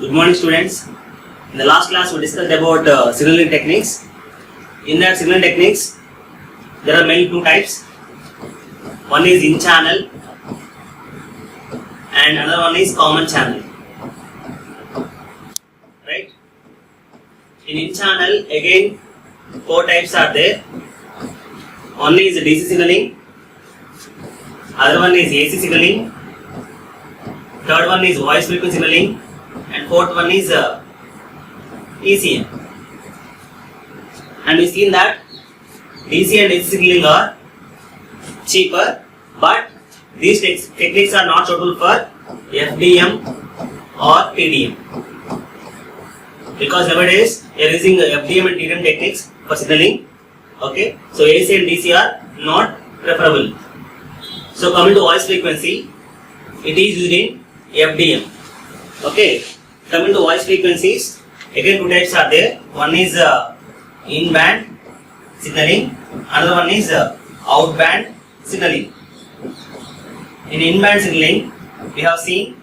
Good morning, students. In the last class, we discussed about signaling techniques. In that signaling techniques, there are mainly two types. One is in channel, and another one is common channel. Right? In channel, again, four types are there. One is DC signaling, other one is AC signaling, third one is voice frequency signaling, and fourth one is ECM. And we've seen that DC and AC signaling are cheaper, but these techniques are not suitable for FDM or TDM, because nowadays we are using FDM and TDM techniques for signaling. Okay, so AC and DC are not preferable. So coming to voice frequency, it is used in FDM. Okay, coming to voice frequencies, again two types are there. One is in-band signaling, another one is out-band signaling. In in-band signaling, we have seen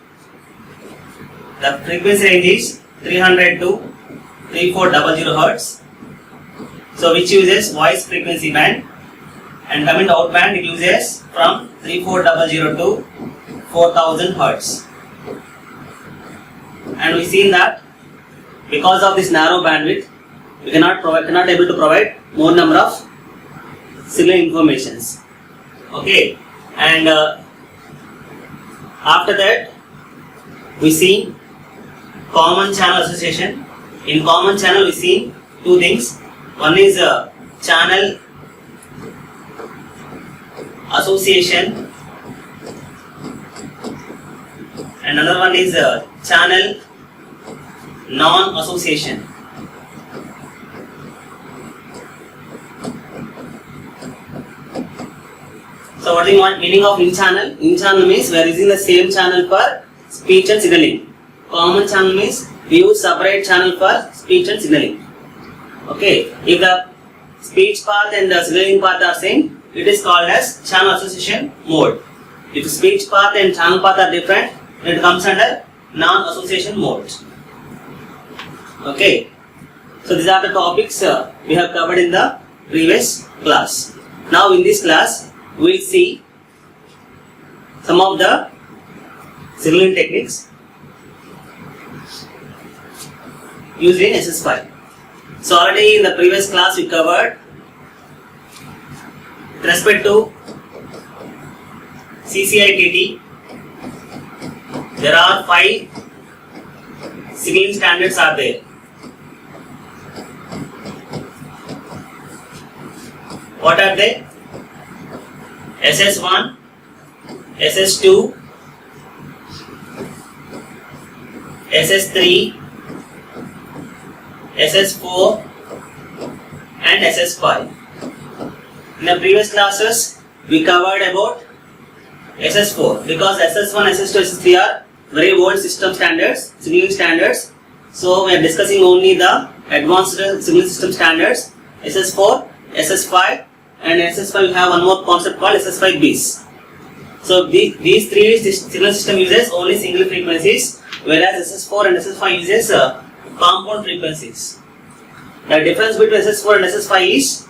the frequency range is 300 to 3400 Hz. So which uses voice frequency band, and coming to out band, it uses from 3400 to 4000 Hz. And we've seen that because of this narrow bandwidth, we cannot able to provide more number of signal informations. Okay, and after that, we see common channel association. In common channel, we see two things. One is channel association, and another one is channel non-association. So what is the meaning of in-channel? In-channel means we are using the same channel for speech and signaling. Common channel means we use separate channel for speech and signaling. Okay, if the speech path and the signaling path are same, it is called as channel association mode. If the speech path and channel path are different, it comes under non-association mode. Okay, so these are the topics we have covered in the previous class. Now in this class, we will see some of the signaling techniques used in SS5. So already in the previous class we covered with respect to CCITT, there are 5 signaling standards are there. What are they? SS1, SS2, SS3, SS4 and SS5. In the previous classes, we covered about SS4 because SS1, SS2, SS3 are very old system standards, signaling standards. So we are discussing only the advanced signaling system standards, SS4, SS5, and SS5 we have one more concept called SS5Bs. So these three signal system uses only single frequencies, whereas SS4 and SS5 uses compound frequencies. The difference between SS4 and SS5 is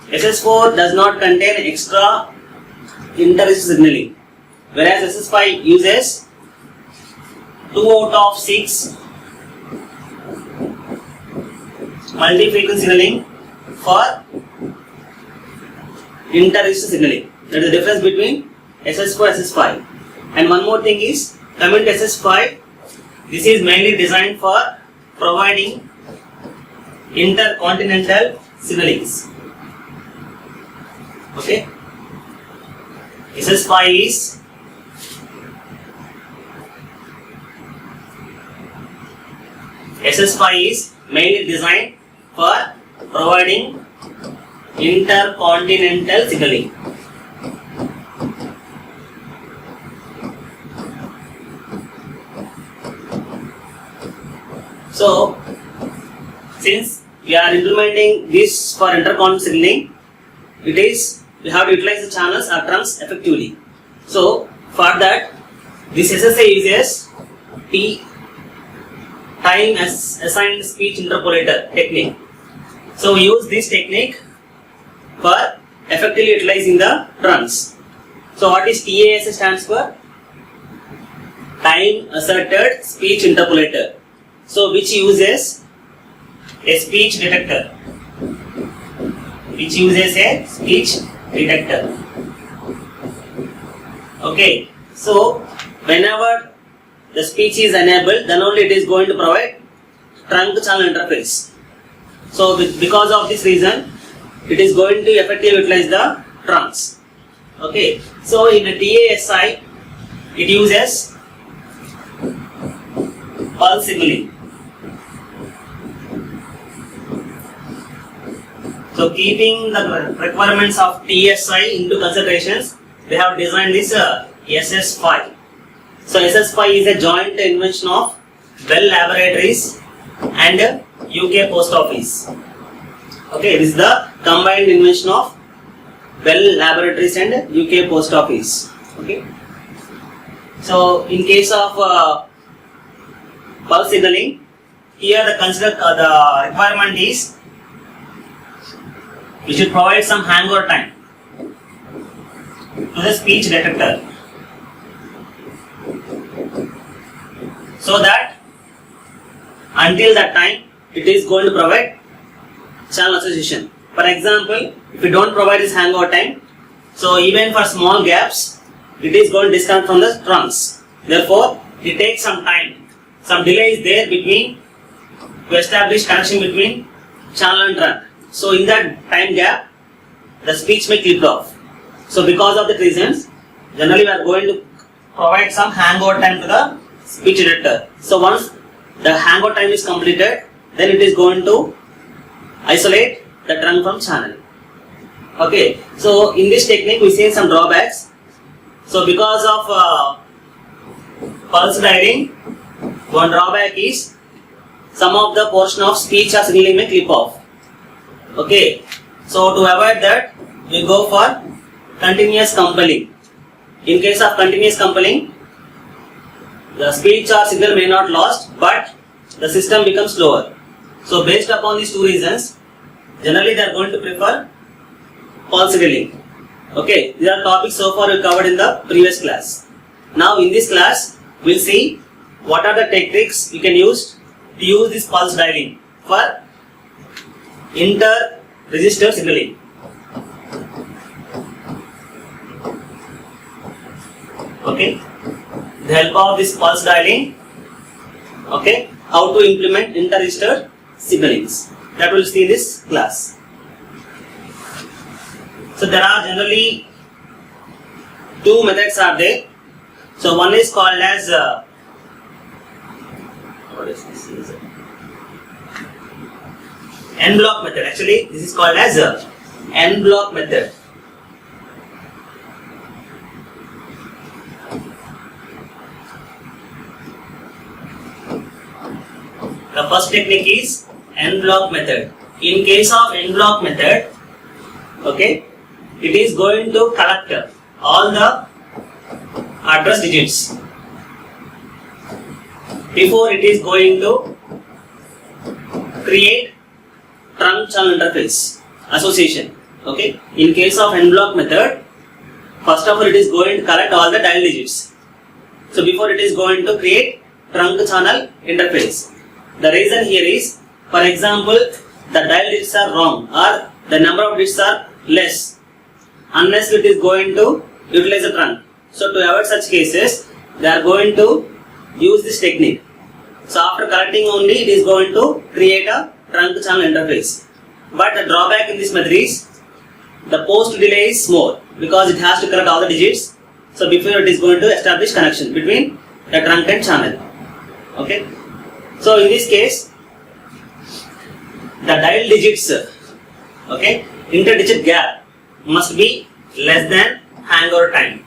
SS4 does not contain extra inter-register signaling, whereas SS5 uses 2 out of 6 multi-frequency signaling for inter-register signaling. That is the difference between SS4 and SS5. And one more thing is, coming to SS5, this is mainly designed for providing intercontinental signalings. Okay, SS5 is mainly designed for providing intercontinental signaling. So since we are implementing this for intercontinental signaling, it is we have to utilize the channels or trunks effectively. So for that, this SSA uses T time assigned speech interpolator technique. So we use this technique for effectively utilizing the trunks. So what is TAS stands for? Time asserted speech interpolator. So which uses a speech detector. Which uses a speech detector. Okay. So whenever the speech is enabled, then only it is going to provide trunk channel interface. So because of this reason, it is going to effectively utilize the trunks. Okay. So in a TASI, it uses pulse signaling. So keeping the requirements of TSI into considerations, they have designed this SS5. So SS5 is a joint invention of Bell Laboratories and UK Post Office. Okay, this is the combined invention of Bell Laboratories and UK Post Office. Okay. So in case of pulse signaling, here the requirement is we should provide some hangover time to the speech detector, so that until that time it is going to provide channel association. For example, if you don't provide this hangover time, so even for small gaps, it is going to disconnect from the trunks. Therefore, it takes some time. Some delay is there between to establish connection between channel and trunk. So in that time gap, the speech may clip off. So because of the reasons, generally we are going to provide some hangover time to the speech detector. So once the hangover time is completed, then it is going to isolate the trunk from channel. Okay. So in this technique, we see some drawbacks. So because of pulse dialing, one drawback is some of the portion of speech or signaling may clip off. Okay. So to avoid that, we go for continuous compelling. In case of continuous compelling, the speech or signal may not lost, but the system becomes slower. So based upon these two reasons, generally they are going to prefer pulse signaling. Okay, these are topics so far we covered in the previous class. Now in this class, we'll see what are the techniques you can use to use this pulse dialing for inter-register signaling. Okay, with the help of this pulse dialing, okay, how to implement inter-register signalings. That we'll see in this class. So there are generally two methods are there. So one is called as what is this? En bloc method. Actually, this is called as en bloc method. The first technique is en bloc method. In case of en bloc method, okay, it is going to collect all the address digits before it is going to create trunk channel interface association. Okay, in case of en bloc method, first of all it is going to collect all the dial digits. So before it is going to create trunk channel interface. The reason here is, for example, the dial digits are wrong or the number of digits are less unless it is going to utilize the trunk. So to avoid such cases, they are going to use this technique. So after collecting only, it is going to create a trunk channel interface. But the drawback in this method is the post delay is more because it has to collect all the digits. So before it is going to establish connection between the trunk and channel. Okay. So in this case, the dial digits, okay, inter-digit gap must be less than hangover time.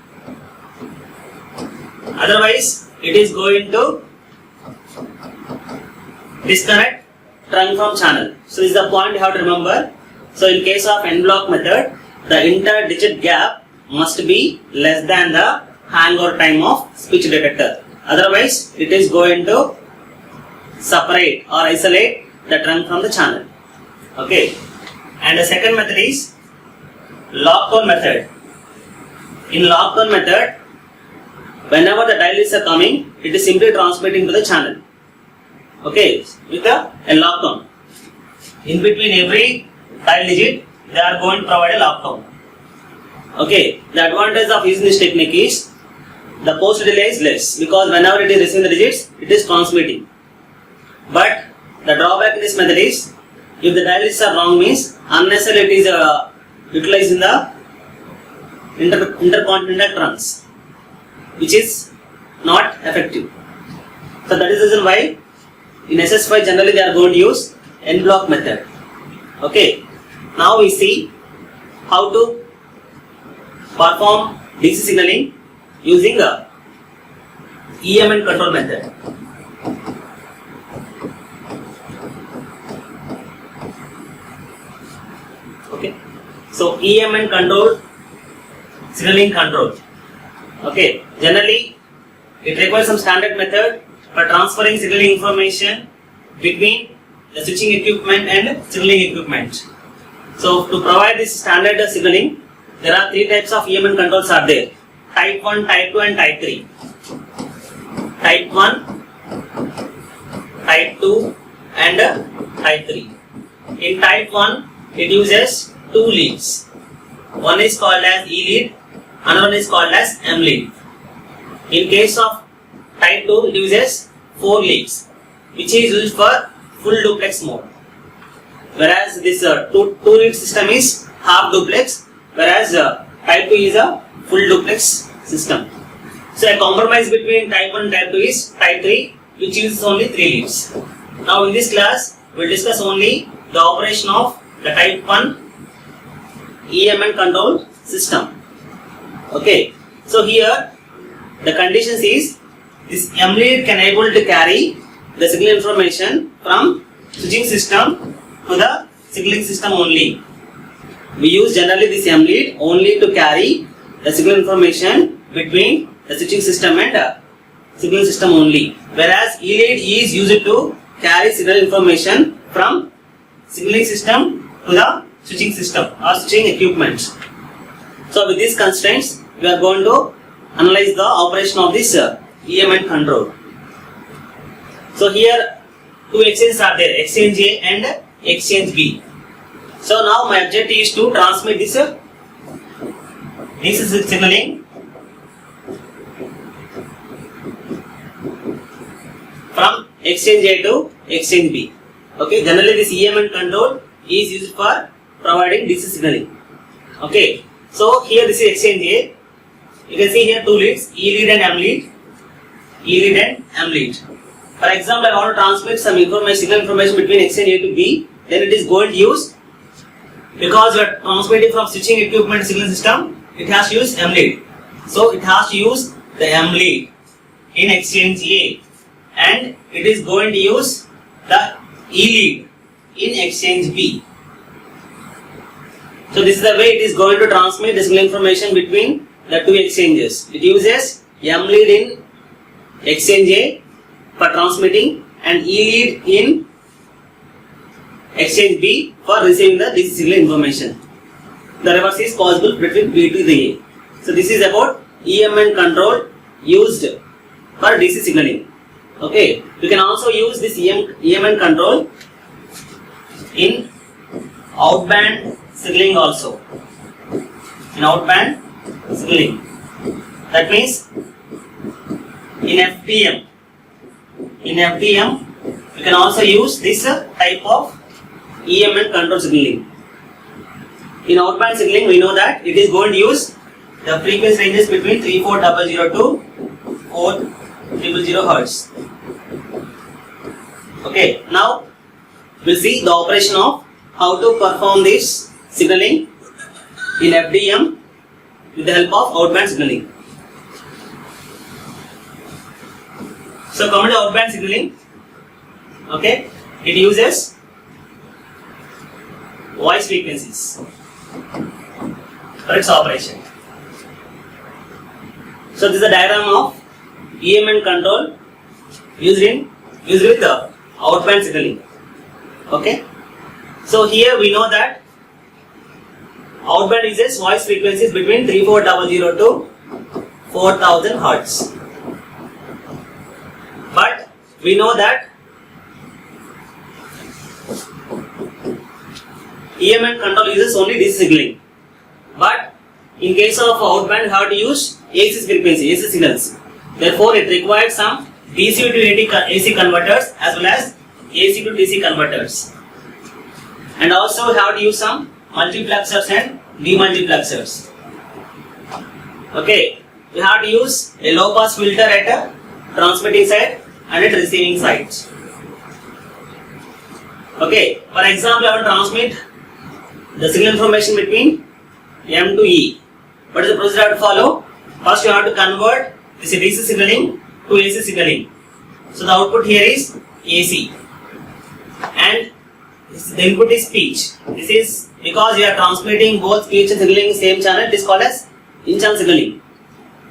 Otherwise, it is going to disconnect trunk from channel. So this is the point you have to remember. So in case of en bloc method, the inter-digit gap must be less than the hangover time of speech detector. Otherwise, it is going to separate or isolate the trunk from the channel. Okay. And the second method is lockdown method. In lockdown method, whenever the dial leads are coming, it is simply transmitting to the channel. Okay, with a lockdown. In between every dial digit, they are going to provide a lockdown. Okay, the advantage of using this technique is the post delay is less because whenever it is receiving the digits, it is transmitting. But the drawback in this method is if the dial digits are wrong means unnecessarily it is utilized in the intercontinental trunks, which is not effective. So that is the reason why in SS5 generally they are going to use en bloc method. Okay. Now we see how to perform DC signaling using a EMN control method. Okay. So EMN control, signaling control. Okay. Generally, it requires some standard method for transferring signaling information between the switching equipment and signaling equipment. So to provide this standard signaling, there are three types of EMN controls are there. Type 1, Type 2 and Type 3. Type 1, Type 2 and Type 3. In Type 1, it uses two leads. One is called as E lead, another one is called as M lead. In case of Type 2, it uses 4 leads, which is used for full duplex mode. Whereas this two lead system is half duplex, whereas Type 2 is a full duplex system. So a compromise between Type 1 and Type 2 is Type 3, which uses only 3 leads. Now in this class, we will discuss only the operation of the Type 1 EMN control system. Okay. So here the conditions is this M lead can able to carry the signal information from switching system to the signaling system only. We use generally this M lead only to carry the signal information between the switching system and signaling system only. Whereas E lead is used to carry signal information from signaling system to the switching system or switching equipment. So with these constraints, we are going to analyze the operation of this EMN control. So here two exchanges are there, exchange A and exchange B. So now my objective is to transmit this signaling from exchange A to exchange B. Okay, generally this EMN control is used for providing DC signaling. Okay, so here this is exchange A. You can see here two leads, E lead and M lead. E lead and M lead. For example, I want to transmit some information, signal information between exchange A to B. Then it is going to use, because we are transmitting from switching equipment signal system, it has to use M lead. So it has to use the M lead in exchange A, and it is going to use the E lead in exchange B. So this is the way it is going to transmit the signal information between the two exchanges. It uses M lead in exchange A for transmitting and E lead in exchange B for receiving the DC signal information. The reverse is possible between B to the A. So this is about EMN control used for DC signaling. Okay, you can also use this EMN control in outband signaling also. In outband signaling. That means in FDM. In FDM, you can also use this type of EMN control signaling. In outband signaling, we know that it is going to use the frequency ranges between 34000 to 4000 Hz. Okay, now we'll see the operation of how to perform this signaling in FDM with the help of outband signaling. So coming to outband signaling, okay, it uses voice frequencies for its operation. So this is a diagram of EMN control used with outband signaling. Okay. So here we know that outband uses voice frequencies between 3400 to 4000 Hertz. But we know that EMN control uses only DC signaling. But in case of outband, you have to use AC frequency, AC signals. Therefore, it requires some DC to AC converters as well as AC to DC converters. And also, you have to use some multiplexers and demultiplexers. Okay, you have to use a low pass filter at a transmitting side and at receiving side. Okay, for example, I will transmit the signal information between M to E. What is the procedure I have to follow? First, you have to convert this DC signaling to AC signaling. So the output here is AC, and the input is speech. This is because you are transmitting both speech and signaling in the same channel. It is called as in-channel signaling.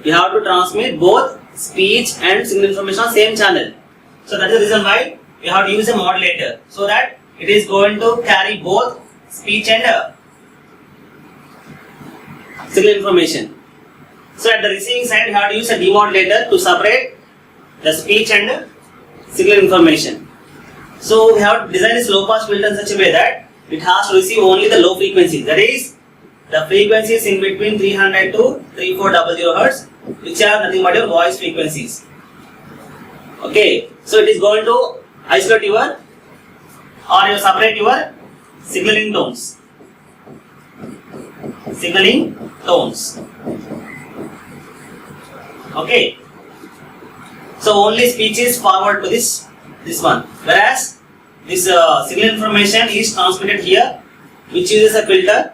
You have to transmit both speech and signal information on same channel. So that is the reason why you have to use a modulator, so that it is going to carry both speech and signal information. So at the receiving side, you have to use a demodulator to separate the speech and signal information. So we have to design this low pass filter in such a way that it has to receive only the low frequencies. That is, the frequencies in between 300 to 3400 Hertz, which are nothing but your voice frequencies. Okay, so it is going to isolate your or you separate your signaling tones. Signaling tones. Okay. So only speech is forward to this one, whereas this signal information is transmitted here, which uses a filter,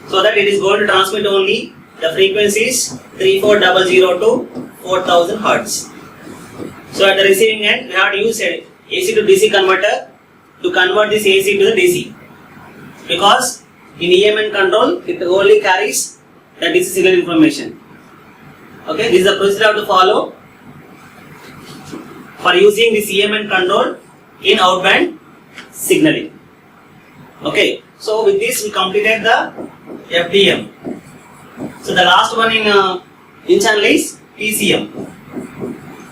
so that it is going to transmit only the frequencies 3400 to 4000 Hertz. So at the receiving end, we have to use a AC to DC converter to convert this AC to the DC, because in EMN control it only carries the DC signal information. Okay, this is the procedure I have to follow for using this EMN control in outband signaling. Okay, so with this we completed the FDM. So the last one in channel is PCM.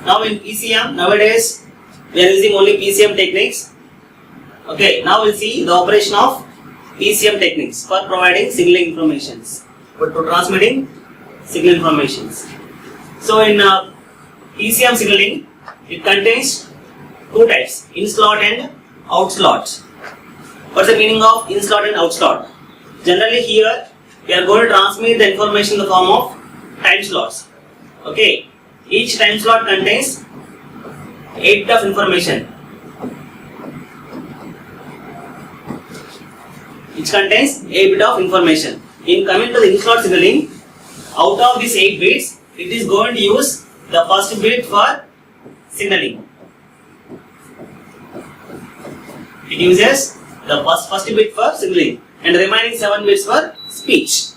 Now in PCM, nowadays we are using only PCM techniques. Okay, now we'll see the operation of PCM techniques for providing signaling informations, but for transmitting signal informations. So in PCM signaling, it contains two types, in slot and out slot. What's the meaning of in slot and out slot? Generally here we are going to transmit the information in the form of time slots. Okay, each time slot contains 8 bits of information. Which contains 8 bits of information. In coming to the in-slot signaling, out of these 8 bits, it is going to use the first bit for signaling. It uses the first bit for signaling and remaining 7 bits for speech.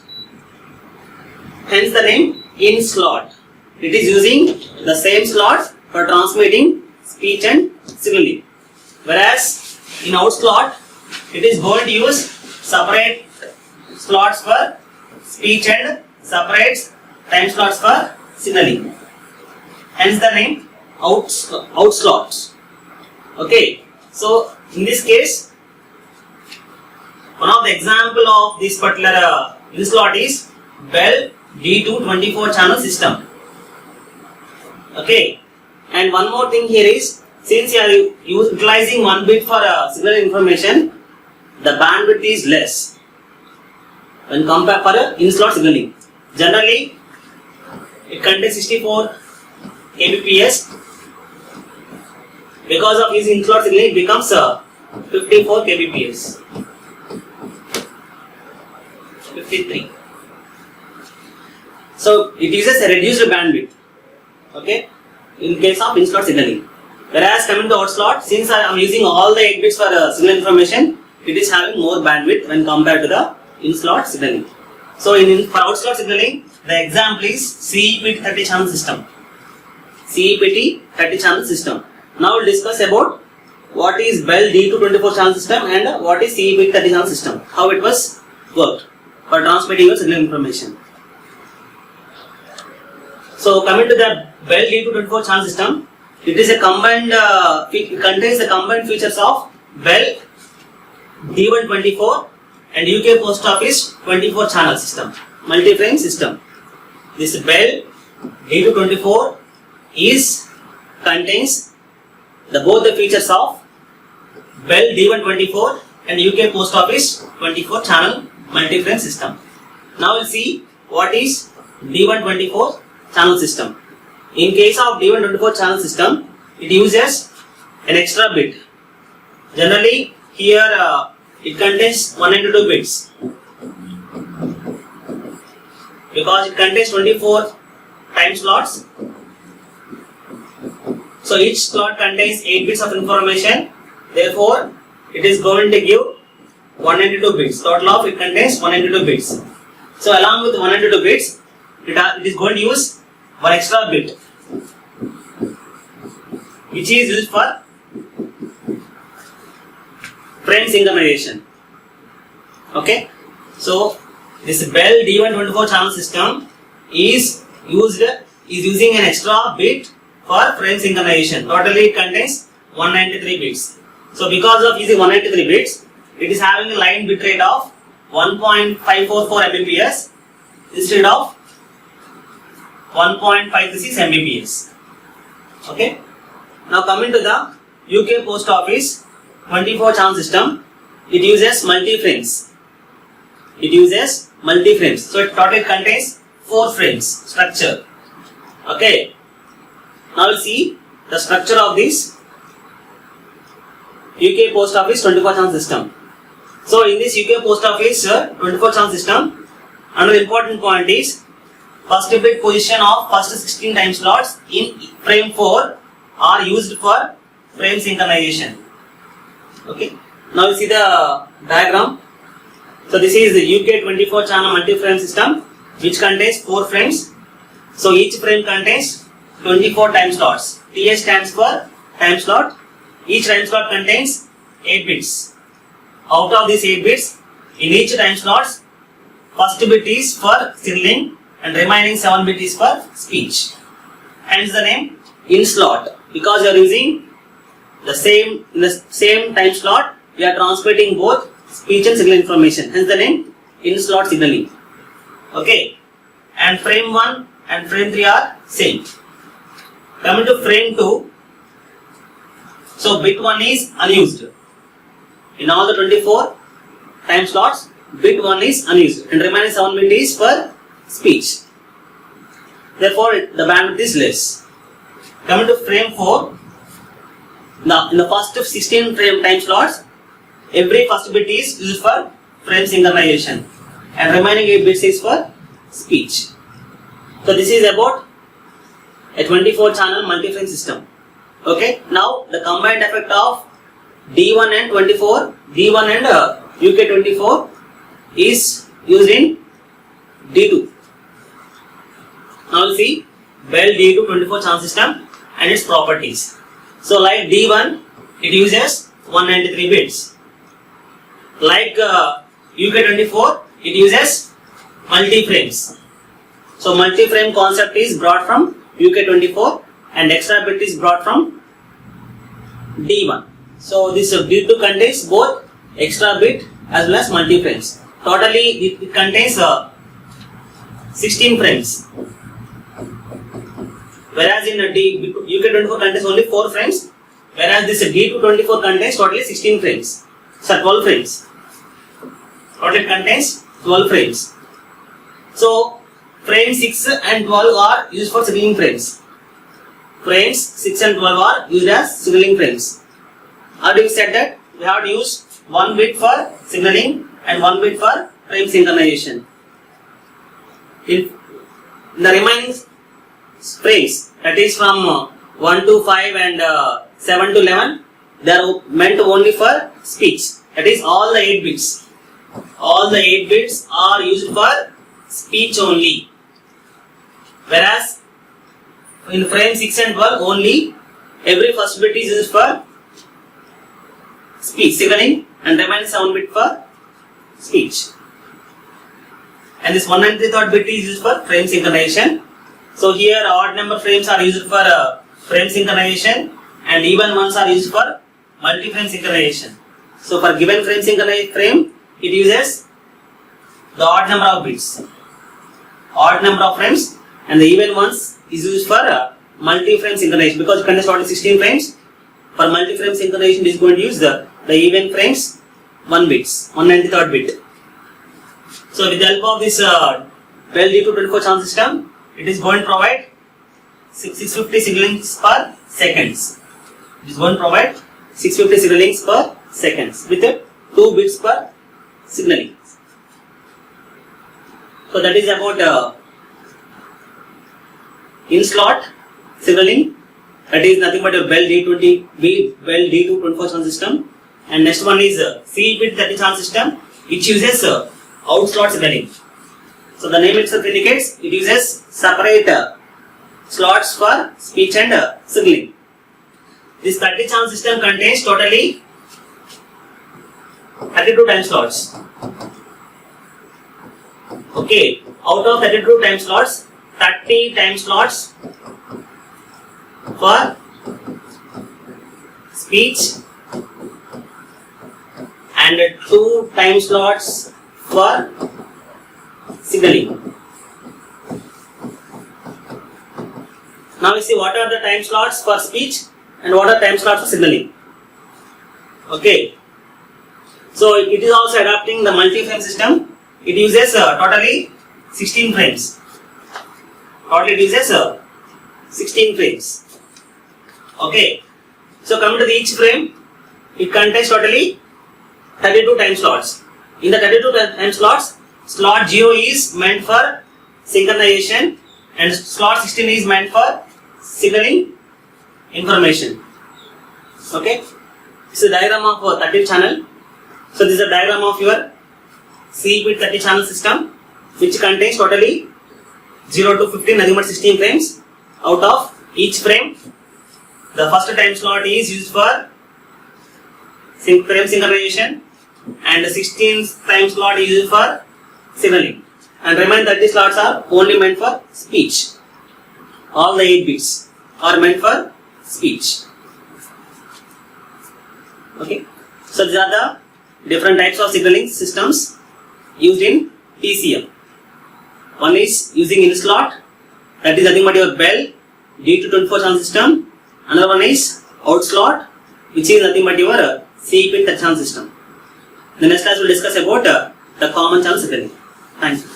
Hence the name in-slot. It is using the same slots for transmitting speech and signaling. Whereas in out slot, it is going to use separate slots for speech and separate time slots for signaling. Hence the name out slots. Okay, so in this case, one of the example of this particular in slot is Bell D2 24 channel system. Okay, and one more thing here is, since you are utilizing 1 bit for signal information, the bandwidth is less when compared for in-slot signaling. Generally, it contains 64 kbps. Because of using in-slot signaling, it becomes 54 kbps. 53. So it uses a reduced bandwidth. Okay, in case of in-slot signaling. Whereas coming to out slot, since I am using all the 8 bits for signal information, it is having more bandwidth when compared to the in-slot signaling. So for out slot signaling, the example is CEPT 30 channel system. CEPT 30 channel system. Now we'll discuss about what is Bell D224 channel system and what is CE-bit 30 channel system. How it was worked for transmitting your signal information. So coming to the Bell D224 channel system, it is a combined, it contains the combined features of Bell D124 and UK Post Office 24 channel system, multi-frame system. This Bell D224 contains both the features of Bell D124 and UK Post Office 24 channel multi-frame system. Now we'll see what is D124 channel system. In case of D124 channel system, it uses an extra bit. Generally, here it contains 192 bits because it contains 24 time slots. So each slot contains 8 bits of information. Therefore, it is going to give 192 bits. Total of it contains 192 bits. So along with 192 bits, it is going to use one extra bit, which is used for frame synchronization. Okay, so this Bell D124 channel system is using an extra bit for frame synchronization. Totally it contains 193 bits. So because of using 193 bits, it is having a line bit rate of 1.544 Mbps instead of 1.536 Mbps. Okay. Now coming to the UK Post Office 24 channel system, it uses multi-frames. So it total contains 4 frames structure. Okay. Now we'll see the structure of this UK Post Office 24 channel system. So in this UK Post Office 24 channel system, another important point is first bit position of first 16 time slots in frame 4 are used for frame synchronization. Okay. Now you see the diagram. So this is the UK 24 channel multi-frame system which contains 4 frames. So each frame contains 24 time slots. TS stands for time slot. Each time slot contains 8 bits. Out of these 8 bits, in each time slots, first bit is for signaling and remaining 7 bit is for speech. Hence the name in slot, because you are using the same time slot, we are transmitting both speech and signal information. Hence the name in slot signaling. Okay, and frame 1 and frame 3 are same. Coming to frame 2, so bit 1 is unused. In all the 24 time slots, bit 1 is unused and remaining 7 bit is for speech. Therefore, the bandwidth is less. Coming to frame 4, now in the first 16 frame time slots, every first bit is used for frame synchronization and remaining 8 bits is for speech. So this is about a 24 channel multi-frame system. Okay, now the combined effect of D1 and 24, D1 and UK 24 is used in D2. Now we'll see Bell D2 24 channel system and its properties. So like D1, it uses 193 bits. Like UK 24, it uses multi-frames. So multi-frame concept is brought from UK 24 and extra bit is brought from D1. So this D2 contains both extra bit as well as multi-frames. Totally it contains 16 frames. Whereas in UK 24 contains only 4 frames, whereas this D2 24 contains totally 16 frames. So 12 frames. Total contains 12 frames. So frames 6 and 12 are used for signaling frames. Frames 6 and 12 are used as signaling frames. Already we said that we have to use 1 bit for signaling and 1 bit for frame synchronization. In the remaining frames, that is from 1 to 5 and 7 to 11, they are meant only for speech. That is all the 8 bits. All the 8 bits are used for speech only. Whereas in frame 6 and 12 only every first bit is used for speech signaling and remaining 7 bit for speech. And this 193rd bit is used for frame synchronization. So here odd number frames are used for frame synchronization and even ones are used for multi-frame synchronization. So for given frame synchronized frame, it uses the odd number of bits, odd number of frames, and the even ones is used for multi-frame synchronization because it contains only 16 frames. For multi-frame synchronization, it is going to use the even frames 1 bits, 193rd bit. So with the help of this Bell D224 channel system, it is going to provide 650 signalings per seconds. It is going to provide 650 signalings per seconds with 2 bits per signaling. So that is about in slot signaling. That is nothing but a Bell D224 channel system. And next one is C bit 30 channel system, which uses out slot signaling. So the name itself indicates it uses separate slots for speech and signaling. This 30 channel system contains totally 32 time slots. Okay, out of 32 time slots, 30 time slots for speech and 2 time slots for signaling. Now we see what are the time slots for speech and what are time slots for signaling. Okay, so it is also adapting the multi-frame system. It uses totally 16 frames. Totally it uses 16 frames. Okay, so coming to each frame, it contains totally 32 time slots. In the 32 time slots, slot 0 is meant for synchronization and slot 16 is meant for signaling information. Okay, this is a diagram of a 30 channel. So this is a diagram of your C bit 30 channel system, which contains totally 0 to 15, nothing but 16 frames. Out of each frame, the first time slot is used for frame synchronization and the 16th time slot is used for signaling. And remaining 30 slots are only meant for speech. All the 8 bits are meant for speech. Okay, so these are the different types of signaling systems used in TCM. One is using in slot, that is nothing but your Bell D224 channel system. Another one is out slot, which is nothing but your C bit channel system. The next class we will discuss about the common channel signaling. Thank you.